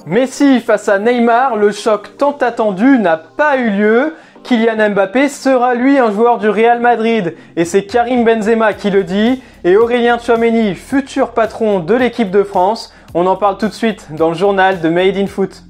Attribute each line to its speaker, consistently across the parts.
Speaker 1: Messi face à Neymar, le choc tant attendu n'a pas eu lieu. Kylian Mbappé sera lui un joueur du Real Madrid et c'est Karim Benzema qui le dit et Aurélien Tchouaméni, futur patron de l'équipe de France. On en parle tout de suite dans le journal de Made in Foot.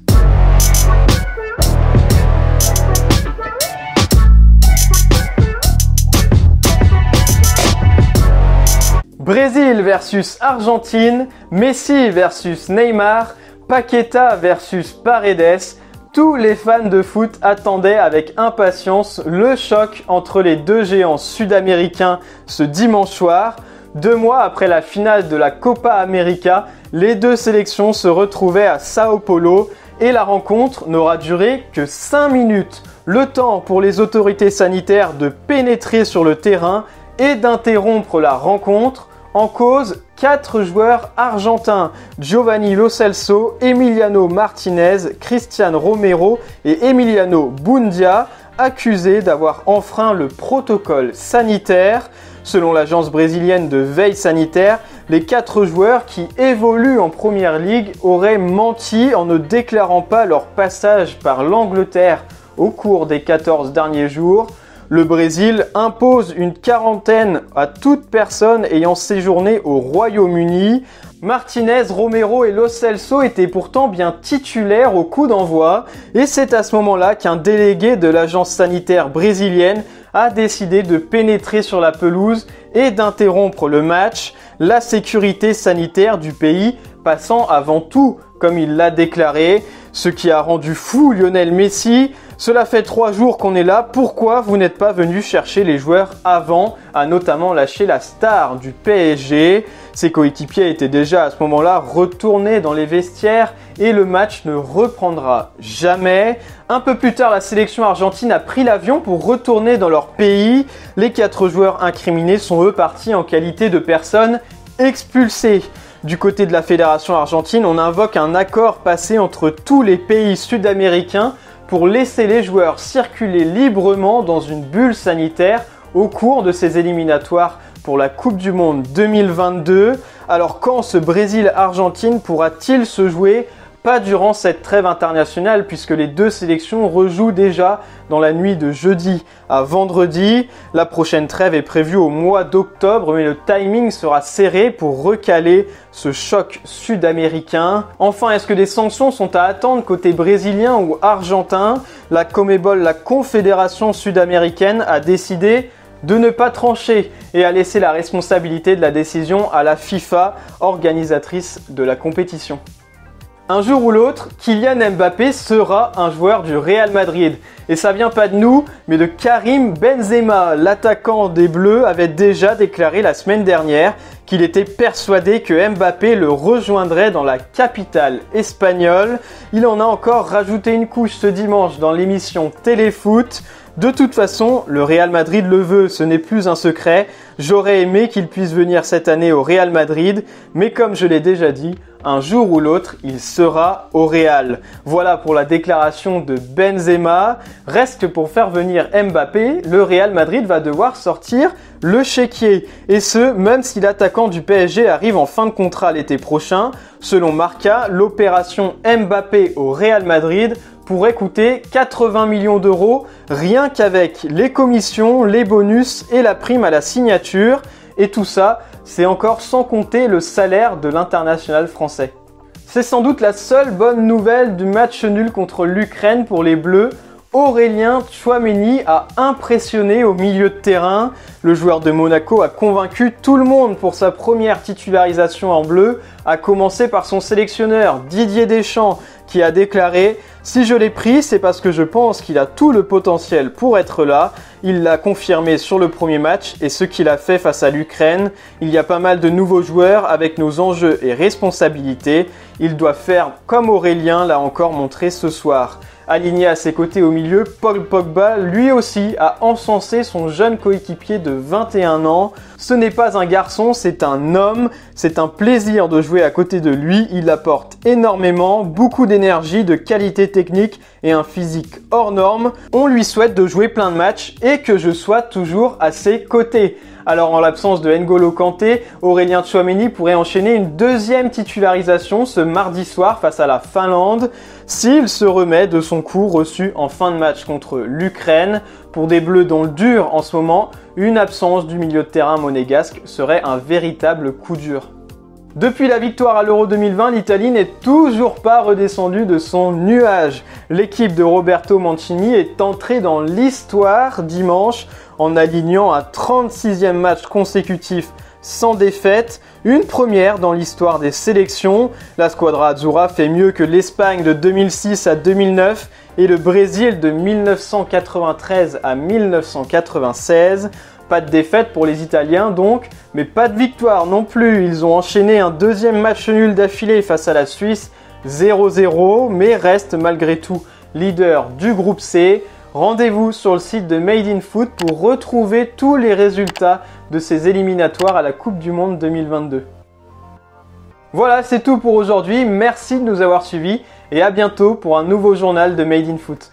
Speaker 1: Brésil versus Argentine, Messi versus Neymar, Paqueta versus Paredes. Tous les fans de foot attendaient avec impatience le choc entre les deux géants sud-américains ce dimanche soir. 2 mois après la finale de la Copa América, les deux sélections se retrouvaient à Sao Paulo et la rencontre n'aura duré que 5 minutes. Le temps pour les autorités sanitaires de pénétrer sur le terrain et d'interrompre la rencontre. En cause, 4 joueurs argentins, Giovanni Lo Celso, Emiliano Martinez, Cristian Romero et Emiliano Buendia, accusés d'avoir enfreint le protocole sanitaire. Selon l'agence brésilienne de veille sanitaire, les 4 joueurs qui évoluent en Première Ligue auraient menti en ne déclarant pas leur passage par l'Angleterre au cours des 14 derniers jours. Le Brésil impose une quarantaine à toute personne ayant séjourné au Royaume-Uni. Martinez, Romero et Lo Celso étaient pourtant bien titulaires au coup d'envoi et c'est à ce moment-là qu'un délégué de l'agence sanitaire brésilienne a décidé de pénétrer sur la pelouse et d'interrompre le match, la sécurité sanitaire du pays passant avant tout, comme il l'a déclaré, ce qui a rendu fou Lionel Messi. Cela fait 3 jours qu'on est là, pourquoi vous n'êtes pas venu chercher les joueurs avant, a notamment lâché la star du PSG. Ses coéquipiers étaient déjà à ce moment-là retournés dans les vestiaires et le match ne reprendra jamais. Un peu plus tard, la sélection argentine a pris l'avion pour retourner dans leur pays. Les 4 joueurs incriminés sont eux partis en qualité de personnes expulsées. Du côté de la fédération argentine, on invoque un accord passé entre tous les pays sud-américains pour laisser les joueurs circuler librement dans une bulle sanitaire au cours de ces éliminatoires pour la Coupe du Monde 2022. Alors quand ce Brésil-Argentine pourra-t-il se jouer ? Pas durant cette trêve internationale puisque les deux sélections rejouent déjà dans la nuit de jeudi à vendredi. La prochaine trêve est prévue au mois d'octobre mais le timing sera serré pour recaler ce choc sud-américain. Enfin, est-ce que des sanctions sont à attendre côté brésilien ou argentin ? La Conmebol, la confédération sud-américaine, a décidé de ne pas trancher et a laissé la responsabilité de la décision à la FIFA, organisatrice de la compétition. Un jour ou l'autre, Kylian Mbappé sera un joueur du Real Madrid. Et ça vient pas de nous, mais de Karim Benzema. L'attaquant des Bleus avait déjà déclaré la semaine dernière qu'il était persuadé que Mbappé le rejoindrait dans la capitale espagnole. Il en a encore rajouté une couche ce dimanche dans l'émission Téléfoot. De toute façon, le Real Madrid le veut, ce n'est plus un secret. J'aurais aimé qu'il puisse venir cette année au Real Madrid, mais comme je l'ai déjà dit, un jour ou l'autre, il sera au Real. Voilà pour la déclaration de Benzema. Reste que pour faire venir Mbappé, le Real Madrid va devoir sortir le chéquier. Et ce, même si l'attaquant du PSG arrive en fin de contrat l'été prochain. Selon Marca, l'opération Mbappé au Real Madrid pourrait coûter 80 millions d'euros rien qu'avec les commissions, les bonus et la prime à la signature. Et tout ça, c'est encore sans compter le salaire de l'international français. C'est sans doute la seule bonne nouvelle du match nul contre l'Ukraine pour les Bleus. Aurélien Tchouaméni a impressionné au milieu de terrain. Le joueur de Monaco a convaincu tout le monde pour sa première titularisation en bleu, à commencer par son sélectionneur Didier Deschamps qui a déclaré « Si je l'ai pris, c'est parce que je pense qu'il a tout le potentiel pour être là ». Il l'a confirmé sur le premier match et ce qu'il a fait face à l'Ukraine. Il y a pas mal de nouveaux joueurs avec nos enjeux et responsabilités. Il doit faire comme Aurélien l'a encore montré ce soir. Aligné à ses côtés au milieu, Paul Pogba, lui aussi, a encensé son jeune coéquipier de 21 ans. Ce n'est pas un garçon, c'est un homme. C'est un plaisir de jouer à côté de lui. Il apporte énormément, beaucoup d'énergie, de qualité technique et un physique hors norme. On lui souhaite de jouer plein de matchs et que je sois toujours à ses côtés. Alors en l'absence de N'Golo Kanté, Aurélien Tchouaméni pourrait enchaîner une deuxième titularisation ce mardi soir face à la Finlande s'il se remet de son coup reçu en fin de match contre l'Ukraine. Pour des Bleus dans le dur en ce moment, une absence du milieu de terrain monégasque serait un véritable coup dur. Depuis la victoire à l'Euro 2020, l'Italie n'est toujours pas redescendue de son nuage. L'équipe de Roberto Mancini est entrée dans l'histoire dimanche en alignant un 36e match consécutif sans défaite, une première dans l'histoire des sélections. La Squadra Azzurra fait mieux que l'Espagne de 2006 à 2009 et le Brésil de 1993 à 1996. Pas de défaite pour les Italiens donc, mais pas de victoire non plus. Ils ont enchaîné un deuxième match nul d'affilée face à la Suisse, 0-0, mais restent malgré tout leader du groupe C. Rendez-vous sur le site de Made in Foot pour retrouver tous les résultats de ces éliminatoires à la Coupe du Monde 2022. Voilà, c'est tout pour aujourd'hui. Merci de nous avoir suivis et à bientôt pour un nouveau journal de Made in Foot.